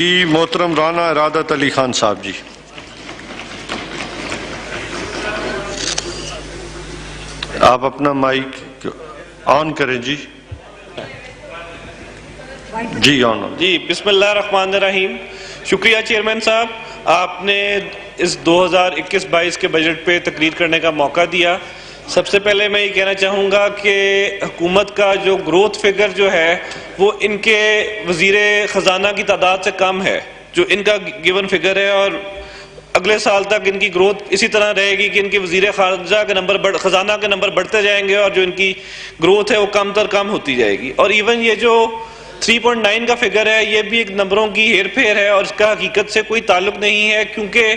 जी मोहतरम राना इरादत अली खान साहब जी। आप अपना माइक ऑन करें जी। जी ऑन। जी बिस्मिल्लाहिर्रहमानिर्रहीम। शुक्रिया चेयरमैन साहब, आपने इस 2021-22 के बजट पे तकरीर करने का मौका दिया। सबसे पहले मैं ये कहना चाहूँगा कि हुकूमत का जो ग्रोथ फिगर जो है वो इनके वज़ीरे ख़जाना की तादाद से कम है, जो इनका गिवन फिगर है, और अगले साल तक इनकी ग्रोथ इसी तरह रहेगी कि इनके वज़ीरे ख़जाना के नंबर बढ़ते जाएंगे और जो इनकी ग्रोथ है वो कम तर कम होती जाएगी। और इवन ये जो 3.9 का फिगर है ये भी एक नंबरों की हेर फेर है और इसका हकीकत से कोई ताल्लुक नहीं है, क्योंकि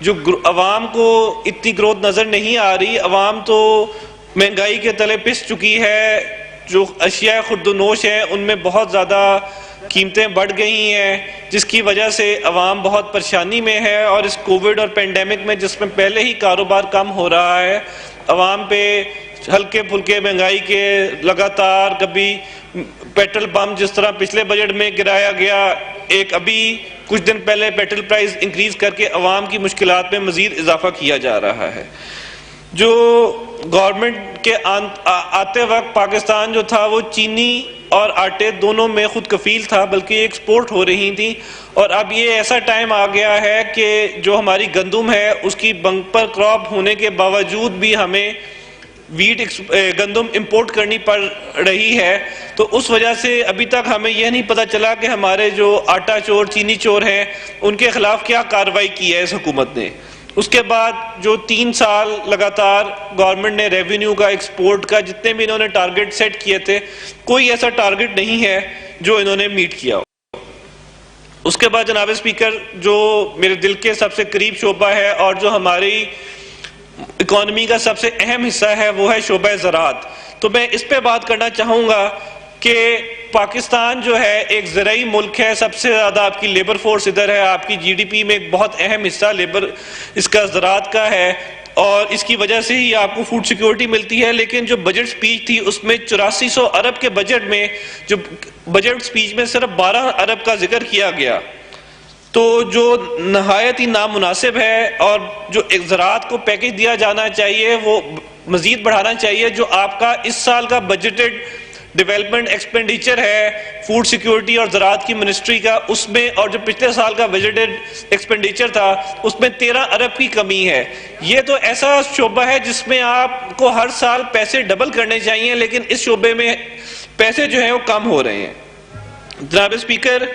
जो अवाम को इतनी ग्रोथ नज़र नहीं आ रही। अवाम तो महंगाई के तले पिस चुकी है, जो अशिया खुर्दनोश है उनमें बहुत ज़्यादा कीमतें बढ़ गई हैं, जिसकी वजह से अवाम बहुत परेशानी में है। और इस कोविड और पेंडेमिक में जिसमें पहले ही कारोबार कम हो रहा है, अवाम पे हल्के फुल्के महंगाई के लगातार कभी पेट्रोल पंप जिस तरह पिछले बजट में गिराया गया, एक अभी कुछ दिन पहले पेट्रोल प्राइस इंक्रीज करके अवाम की मुश्किलात में मजीद इजाफा किया जा रहा है। जो गवर्नमेंट के आते वक्त पाकिस्तान जो था वो चीनी और आटे दोनों में खुद कफील था, बल्कि एक्सपोर्ट हो रही थी। और अब ये ऐसा टाइम आ गया है कि जो हमारी गंदम है उसकी बंपर क्रॉप होने के बावजूद भी हमें गंदम इंपोर्ट करनी पड़ रही है। तो उस वजह से अभी तक हमें यह नहीं पता चला कि हमारे जो आटा चोर चीनी चोर हैं उनके खिलाफ क्या कार्रवाई की है इस हुकूमत ने। उसके बाद जो 3 साल लगातार गवर्नमेंट ने रेवेन्यू का, एक्सपोर्ट का, जितने भी इन्होंने टारगेट सेट किए थे, कोई ऐसा टारगेट नहीं है जो इन्होंने मीट किया हो। उसके बाद जनाब स्पीकर, जो मेरे दिल के सबसे करीब शोबा है और जो हमारी इकॉनमी का सबसे अहम हिस्सा है वो है शोबा ज़राअत। तो मैं इस पे बात करना चाहूँगा कि पाकिस्तान जो है एक ज़राई मुल्क है, सबसे ज़्यादा आपकी लेबर फोर्स इधर है, आपकी जीडीपी में एक बहुत अहम हिस्सा लेबर इसका ज़राअत का है और इसकी वजह से ही आपको फूड सिक्योरिटी मिलती है। लेकिन जो बजट स्पीच थी उसमें 8400 अरब के बजट में, जो बजट स्पीच में सिर्फ 12 अरब का जिक्र किया गया, तो जो नहायत ही नामुनासिब है। और जो एक ज़राअत को पैकेज दिया जाना चाहिए वो मज़ीद बढ़ाना चाहिए। जो आपका इस साल का बजटेड डेवलपमेंट एक्सपेंडिचर है फूड सिक्योरिटी और ज़राअत की मिनिस्ट्री का, उसमें, और जो पिछले साल का बजटेड एक्सपेंडिचर था उसमें 13 अरब की कमी है। ये तो ऐसा शोबा है जिसमें आपको हर साल पैसे डबल करने चाहिए, लेकिन इस शोबे में पैसे जो हैं वो कम हो रहे हैं। जनाब स्पीकर,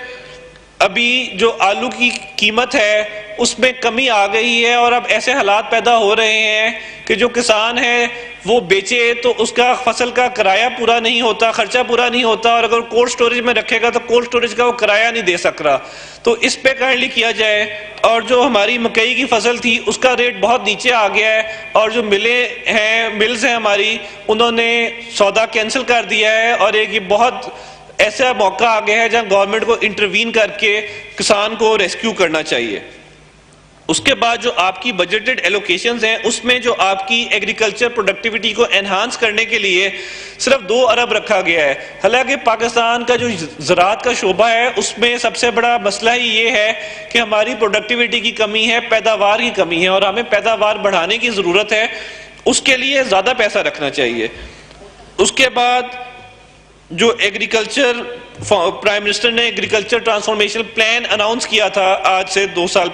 अभी जो आलू की कीमत है उसमें कमी आ गई है और अब ऐसे हालात पैदा हो रहे हैं कि जो किसान है वो बेचे तो उसका फसल का किराया पूरा नहीं होता, खर्चा पूरा नहीं होता, और अगर कोल्ड स्टोरेज में रखेगा तो कोल्ड स्टोरेज का वो किराया नहीं दे सक रहा। तो इस पे काइंडली किया जाए। और जो हमारी मकई की फसल थी उसका रेट बहुत नीचे आ गया है और जो मिल्स हैं हमारी, उन्होंने सौदा कैंसिल कर दिया है। और एक ये बहुत ऐसा मौका आ गया है जहां गवर्नमेंट को इंटरवीन करके किसान को रेस्क्यू करना चाहिए। उसके बाद जो आपकी बजटेड एलोकेशंस हैं उसमें जो आपकी एग्रीकल्चर प्रोडक्टिविटी को एनहांस करने के लिए सिर्फ 2 अरब रखा गया है। हालांकि पाकिस्तान का जो ज़राअत का शोबा है उसमें सबसे बड़ा मसला ही ये है कि हमारी प्रोडक्टिविटी की कमी है, पैदावार की कमी है, और हमें पैदावार बढ़ाने की ज़रूरत है। उसके लिए ज़्यादा पैसा रखना चाहिए। उसके बाद जो एग्रीकल्चर, प्राइम मिनिस्टर ने एग्रीकल्चर ट्रांसफॉर्मेशन प्लान अनाउंस किया था आज से 1 साल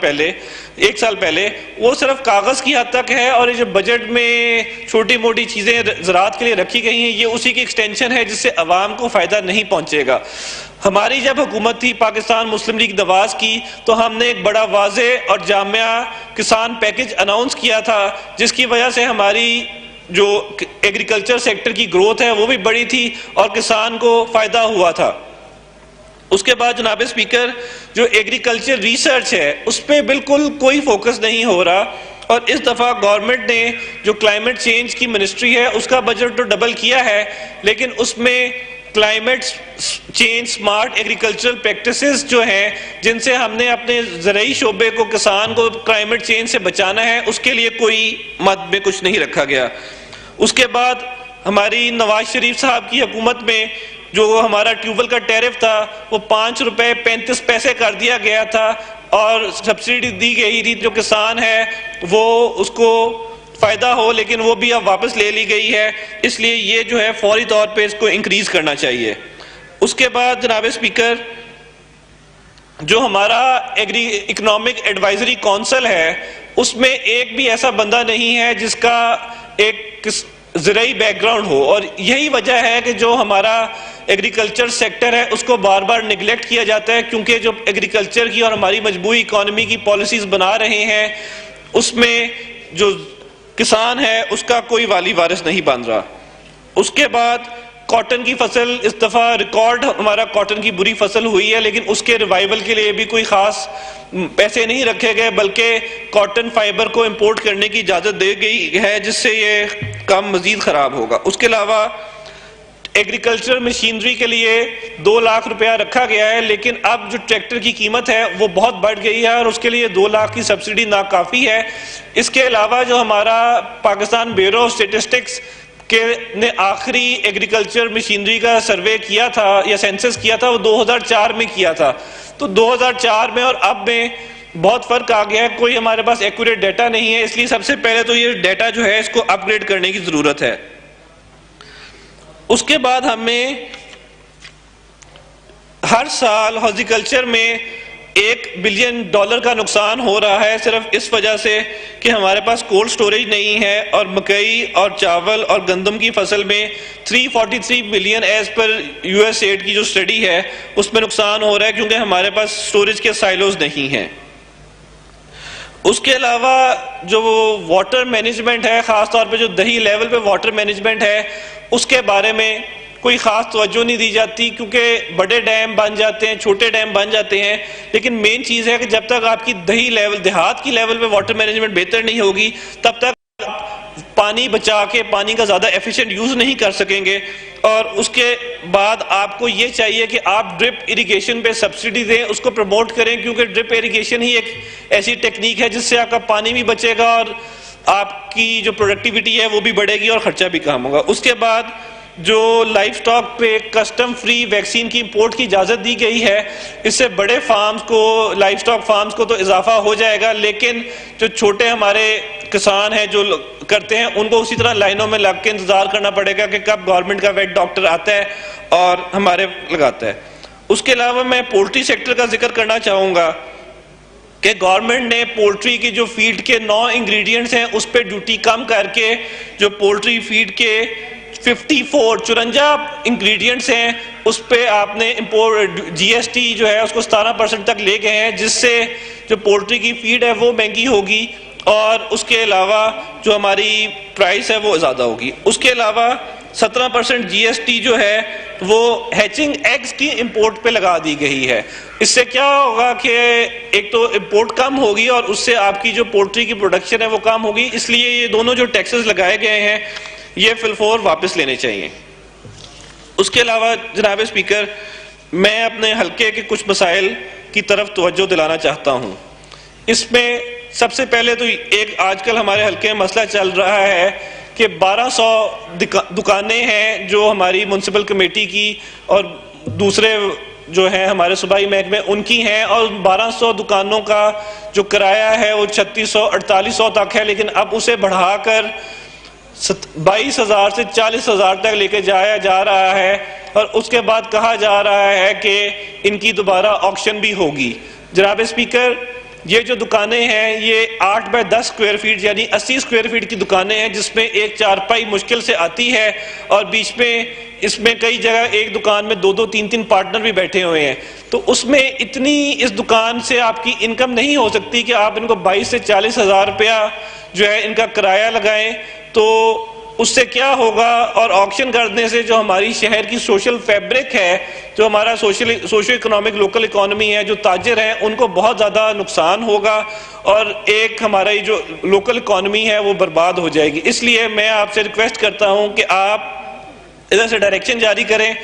पहले, वो सिर्फ कागज की हद तक है। और ये जो बजट में छोटी मोटी चीजें ज़राअत के लिए रखी गई हैं ये उसी की एक्सटेंशन है जिससे अवाम को फायदा नहीं पहुंचेगा। हमारी जब हुकूमत थी पाकिस्तान मुस्लिम लीग नवाज की, तो हमने एक बड़ा वाज़े और जामिया किसान पैकेज अनाउंस किया था, जिसकी वजह से हमारी जो एग्रीकल्चर सेक्टर की ग्रोथ है वो भी बढ़ी थी और किसान को फायदा हुआ था। उसके बाद जनाब स्पीकर, जो एग्रीकल्चर रिसर्च है उस पर बिल्कुल कोई फोकस नहीं हो रहा। और इस दफ़ा गवर्नमेंट ने जो क्लाइमेट चेंज की मिनिस्ट्री है उसका बजट तो डबल किया है, लेकिन उसमें climate change smart agricultural practices जो हैं जिनसे हमने अपने ज़राई शोबे को, किसान को क्लाइमेट चेंज से बचाना है, उसके लिए कोई मद में कुछ नहीं रखा गया। उसके बाद हमारी नवाज शरीफ साहब की हुकूमत में जो हमारा ट्यूबवेल का टैरिफ था वो 5 रुपए 35 पैसे कर दिया गया था और सब्सिडी दी गई थी, जो किसान है वो उसको फायदा हो, लेकिन वो भी अब वापस ले ली गई है। इसलिए ये जो है फौरी तौर पे इसको इंक्रीज करना चाहिए। उसके बाद जनाब स्पीकर, जो हमारा इकोनॉमिक एडवाइजरी काउंसिल है उसमें एक भी ऐसा बंदा नहीं है जिसका एक ज़राई बैकग्राउंड हो, और यही वजह है कि जो हमारा एग्रीकल्चर सेक्टर है उसको बार बार निगलेक्ट किया जाता है, क्योंकि जो एग्रीकल्चर की और हमारी मजबूरी इकोनॉमी की पॉलिसीज बना रहे हैं उसमें जो किसान है उसका कोई वाली वारिस नहीं बन रहा। उसके बाद कॉटन की फसल, इस दफ़ा रिकॉर्ड हमारा कॉटन की बुरी फसल हुई है, लेकिन उसके रिवाइवल के लिए भी कोई ख़ास पैसे नहीं रखे गए, बल्कि कॉटन फाइबर को इंपोर्ट करने की इजाज़त दी गई है, जिससे ये काम मज़ीद ख़राब होगा। उसके अलावा एग्रीकल्चर मशीनरी के लिए 2 लाख रुपया रखा गया है, लेकिन अब जो ट्रैक्टर की कीमत है वो बहुत बढ़ गई है और उसके लिए 2 लाख की सब्सिडी नाकाफ़ी है। इसके अलावा जो हमारा पाकिस्तान ब्यूरो ऑफ स्टेटिस्टिक्स ने आखिरी एग्रीकल्चर मशीनरी का सर्वे किया था या सेंसस किया था, वो 2004 में किया था। तो 2004 में और अब में बहुत फर्क आ गया है, कोई हमारे पास एक्यूरेट डाटा नहीं है। इसलिए सबसे पहले तो ये डाटा जो है इसको अपग्रेड करने की जरूरत है। उसके बाद हमें हर साल हॉर्टिकल्चर में $1 बिलियन का नुकसान हो रहा है, सिर्फ इस वजह से कि हमारे पास कोल्ड स्टोरेज नहीं है, और मकई और चावल और गंदम की फसल में 343 बिलियन एज पर USAID की जो स्टडी है उसमें नुकसान हो रहा है, क्योंकि हमारे पास स्टोरेज के साइलोज नहीं हैं। उसके अलावा जो वाटर मैनेजमेंट है, ख़ास तौर पे जो दही लेवल पे वाटर मैनेजमेंट है, उसके बारे में कोई ख़ास तवज्जो नहीं दी जाती, क्योंकि बड़े डैम बन जाते हैं, छोटे डैम बन जाते हैं, लेकिन मेन चीज़ है कि जब तक आपकी दही लेवल, देहात की लेवल पे वाटर मैनेजमेंट बेहतर नहीं होगी, तब तक पानी बचा के पानी का ज़्यादा एफिशिएंट यूज़ नहीं कर सकेंगे। और उसके बाद आपको ये चाहिए कि आप ड्रिप इरिगेशन पे सब्सिडी दें, उसको प्रमोट करें, क्योंकि ड्रिप इरिगेशन ही एक ऐसी टेक्निक है जिससे आपका पानी भी बचेगा और आपकी जो प्रोडक्टिविटी है वो भी बढ़ेगी और ख़र्चा भी कम होगा। उसके बाद जो लाइफ स्टॉक पे कस्टम फ्री वैक्सीन की इंपोर्ट की इजाज़त दी गई है, इससे बड़े फार्म्स को, लाइफ स्टॉक फार्म्स को तो इजाफा हो जाएगा, लेकिन जो छोटे हमारे किसान हैं जो करते हैं उनको उसी तरह लाइनों में लग के इंतज़ार करना पड़ेगा कि कब गवर्नमेंट का वेट डॉक्टर आता है और हमारे लगाता है। उसके अलावा मैं पोल्ट्री सेक्टर का जिक्र करना चाहूँगा कि गवर्नमेंट ने पोल्ट्री की जो फीड के 9 इंग्रेडिएंट्स हैं उस पर ड्यूटी कम करके जो पोल्ट्री फीड के 54 इंग्रेडिएंट्स हैं उस पे आपने इंपोर्ट GST जो है उसको 17% तक ले गए हैं, जिससे जो पोल्ट्री की फीड है वो महंगी होगी और उसके अलावा जो हमारी प्राइस है वो ज़्यादा होगी। उसके अलावा 17% GST जो है वो हैचिंग एग्स की इंपोर्ट पे लगा दी गई है। इससे क्या होगा कि एक तो इंपोर्ट कम होगी और उससे आपकी जो पोल्ट्री की प्रोडक्शन है वो कम होगी। इसलिए ये दोनों जो टैक्सेस लगाए गए हैं ये फिलफोर वापस लेने चाहिए। उसके अलावा जनाब स्पीकर, मैं अपने हल्के के कुछ मसाइल की तरफ तवज्जो दिलाना चाहता हूँ। इसमें सबसे पहले तो एक आजकल हमारे हल्के में मसला चल रहा है कि 1200 दुकानें हैं जो हमारी म्युनिसिपल कमेटी की और दूसरे जो है हमारे सूबाई महकमे उनकी हैं, और 1200 दुकानों का जो किराया है वो 3600-4800 तक है, लेकिन अब उसे बढ़ाकर 22,000 से 40,000 तक लेके जाया जा रहा है और उसके बाद कहा जा रहा है कि इनकी दोबारा ऑक्शन भी होगी। जनाब स्पीकर, ये जो दुकानें हैं ये 8 बाय 10 स्क्वायर फीट यानी 80 स्क्वायर फीट की दुकानें हैं, जिसमें एक चारपाई मुश्किल से आती है और बीच में इसमें कई जगह एक दुकान में 2-2, 3-3 पार्टनर भी बैठे हुए हैं। तो उसमें इतनी इस दुकान से आपकी इनकम नहीं हो सकती कि आप इनको 22 से 40,000 रुपया जो है इनका किराया लगाएं। तो उससे क्या होगा, और ऑक्शन करने से जो हमारी शहर की सोशल फैब्रिक है, जो हमारा सोशो इकोनॉमिक लोकल इकोनॉमी है, जो ताजिर हैं उनको बहुत ज़्यादा नुकसान होगा और एक हमारी जो लोकल इकोनॉमी है वो बर्बाद हो जाएगी। इसलिए मैं आपसे रिक्वेस्ट करता हूं कि आप इधर से डायरेक्शन जारी करें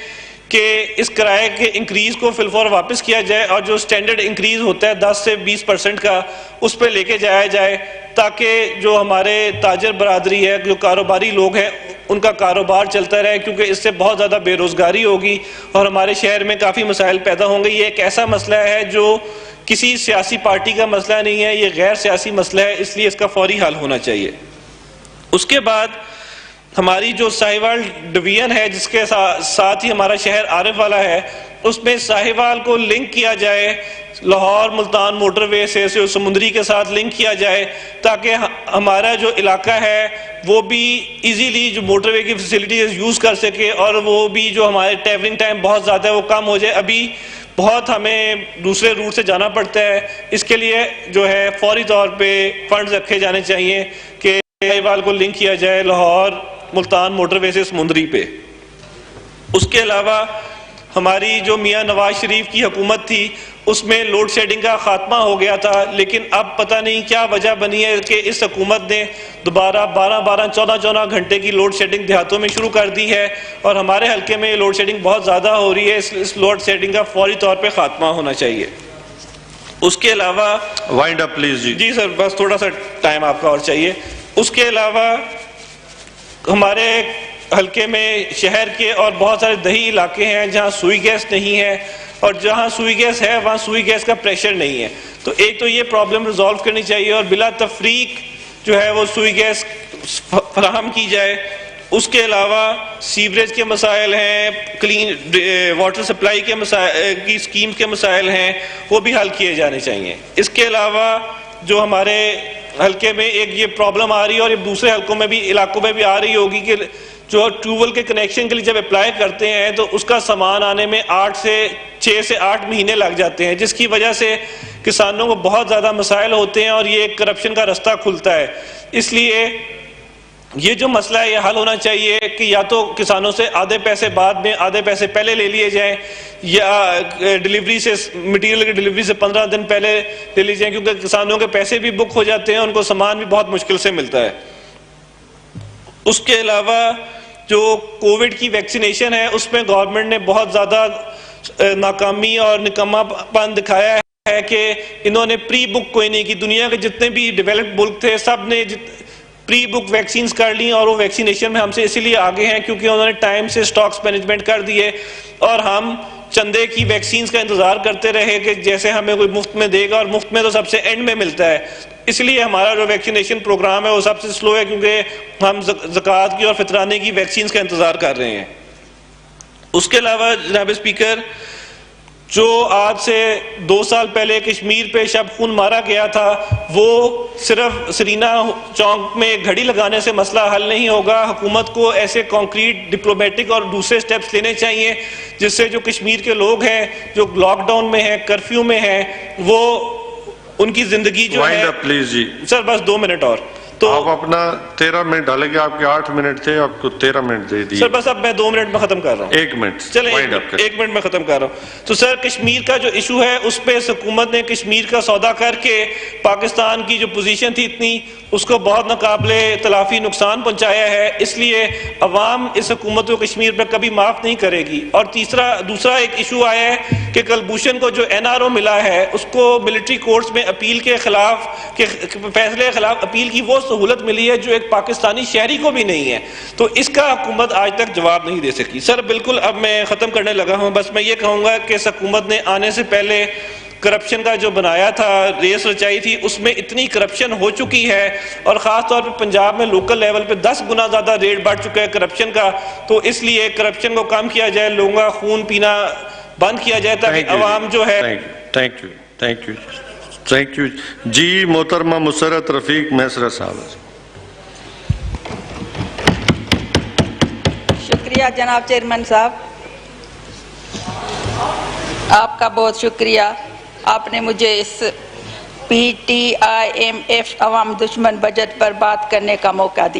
कि इस किराए के इंक्रीज को फिलफौर वापस किया जाए और जो स्टैंडर्ड इंक्रीज होता है 10 से 20% का उस पर लेके जाया जाए, ताकि जो हमारे ताजर बरादरी है, जो कारोबारी लोग हैं, उनका कारोबार चलता रहे, क्योंकि इससे बहुत ज़्यादा बेरोज़गारी होगी और हमारे शहर में काफ़ी मसाइल पैदा होंगे। ये एक ऐसा मसला है जो किसी सियासी पार्टी का मसला नहीं है, ये गैर सियासी मसला है, इसलिए इसका फौरी हल होना चाहिए। उसके बाद हमारी जो साहिवाल डिवीजन है, जिसके साथ ही हमारा शहर आरिफ वाला है, उसमें साहिवाल को लिंक किया जाए लाहौर मुल्तान मोटरवे से समुंदरी के साथ लिंक किया जाए, ताकि हमारा जो इलाका है वो भी इजीली जो मोटरवे की फैसिलिटीज यूज़ कर सके और वो भी जो हमारे ट्रैवलिंग टाइम बहुत ज़्यादा है वो कम हो जाए। अभी बहुत हमें दूसरे रूट से जाना पड़ता है, इसके लिए जो है फौरी तौर पे फंड्स रखे जाने चाहिए कि साहिवाल को लिंक किया जाए लाहौर मुल्तान मोटरवे से समुंदरी पे। उसके अलावा हमारी जो मियाँ नवाज शरीफ की हुकूमत थी उसमें लोड शेडिंग का खात्मा हो गया था, लेकिन अब पता नहीं क्या वजह बनी है कि इस हुकूमत ने दोबारा 12-14 घंटे की लोड शेडिंग देहातों में शुरू कर दी है और हमारे हल्के में लोड शेडिंग बहुत ज़्यादा हो रही है। इस लोड शेडिंग का फौरी तौर पर खात्मा होना चाहिए। उसके अलावा वाइंड अप प्लीज। जी सर, बस थोड़ा सा टाइम आपका और चाहिए। उसके अलावा हमारे हल्के में शहर के और बहुत सारे दही इलाके हैं जहां सुई गैस नहीं है, और जहां सुई गैस है वहां सुई गैस का प्रेशर नहीं है। तो एक तो ये प्रॉब्लम रिजॉल्व करनी चाहिए और बिला तफरीक जो है वो सुई गैस फराहम की जाए। उसके अलावा सीवरेज के मसाइल हैं, क्लीन वाटर सप्लाई के मसाइल की स्कीम के मसाइल हैं, वो भी हल किए जाने चाहिए। इसके अलावा जो हमारे हल्के में एक ये प्रॉब्लम आ रही है और ये दूसरे हल्कों में भी इलाकों में भी आ रही होगी कि जो ट्यूबवेल के कनेक्शन के लिए जब अप्लाई करते हैं तो उसका सामान आने में 6 से 8 महीने लग जाते हैं, जिसकी वजह से किसानों को बहुत ज़्यादा मसाइल होते हैं और ये करप्शन का रास्ता खुलता है। इसलिए ये जो मसला है ये हल होना चाहिए कि या तो किसानों से आधे पैसे बाद में आधे पैसे पहले ले लिए जाएं, या डिलीवरी से मटेरियल की डिलीवरी से 15 दिन पहले ले ली जाएं, क्योंकि किसानों के पैसे भी बुक हो जाते हैं, उनको सामान भी बहुत मुश्किल से मिलता है। उसके अलावा जो कोविड की वैक्सीनेशन है उसमें गवर्नमेंट ने बहुत ज़्यादा नाकामी और निकम्मापन दिखाया है कि इन्होंने प्री बुक कोई नहीं की। दुनिया के जितने भी डेवलप्ड मुल्क थे सब ने प्री बुक वैक्सीन कर ली और वो वैक्सीनेशन में हमसे इसीलिए आगे हैं क्योंकि उन्होंने टाइम से स्टॉक्स मैनेजमेंट कर दिए और हम चंदे की वैक्सीन का इंतजार करते रहे कि जैसे हमें कोई मुफ्त में देगा, और मुफ्त में तो सबसे एंड में मिलता है। इसलिए हमारा जो वैक्सीनेशन प्रोग्राम है वो सबसे स्लो है, क्योंकि हम ज़कात की और फितराने की वैक्सीन का इंतजार कर रहे हैं। उसके अलावा जनाब स्पीकर, जो आज से 2 साल पहले कश्मीर पे शब खून मारा गया था, वो सिर्फ सरीना चौक में घड़ी लगाने से मसला हल नहीं होगा। हुकूमत को ऐसे कॉन्क्रीट डिप्लोमेटिक और दूसरे स्टेप्स लेने चाहिए जिससे जो कश्मीर के लोग हैं जो लॉकडाउन में हैं, कर्फ्यू में हैं, वो उनकी जिंदगी जो है। प्लीज जी सर बस 2 मिनट और तो आप अपना 13 मिनट डालेंगे, आपके 8 मिनट थे, आपको 13 मिनट दे दिए। सर बस अब मैं 2 मिनट में खत्म कर रहा हूँ। 1 मिनट चले 1 मिनट में खत्म कर रहा हूँ। तो सर कश्मीर का जो इशू है उस पर हुकूमत ने कश्मीर का सौदा करके पाकिस्तान की जो पोजीशन थी इतनी उसको बहुत नाकाबिले तलाफी नुकसान पहुंचाया है, इसलिए अवाम इस हुकूमत को कश्मीर पर कभी माफ नहीं करेगी। और दूसरा एक इशू आया है कि कलभूषण को जो NRO मिला है उसको मिलिट्री कोर्ट्स में अपील के खिलाफ के फैसले के खिलाफ अपील की वो सहूलत मिली है जो एक पाकिस्तानी शहरी को भी नहीं है। तो इसका हुकूमत आज तक जवाब नहीं दे सकी। सर बिल्कुल अब मैं ख़त्म करने लगा हूँ। बस मैं ये कहूँगा कि इस हुकूमत ने आने से पहले करप्शन का जो बनाया था, रेस रचाई थी, उसमें इतनी करप्शन हो चुकी है और ख़ास तौर पे पंजाब में लोकल लेवल पे 10 गुना ज़्यादा रेट बढ़ चुका है करप्शन का। तो इसलिए करप्शन को कम किया जाए, लोगों का खून पीना बंद किया जाए ताकि अवाम जो है। थैंक यू जी। मोहतरमा मुसर्रत रफीक मैसरा साहब। शुक्रिया जनाब चेयरमैन साहब, आपका बहुत शुक्रिया। आपने मुझे इस PTIMF अवाम दुश्मन बजट पर बात करने का मौका दिया।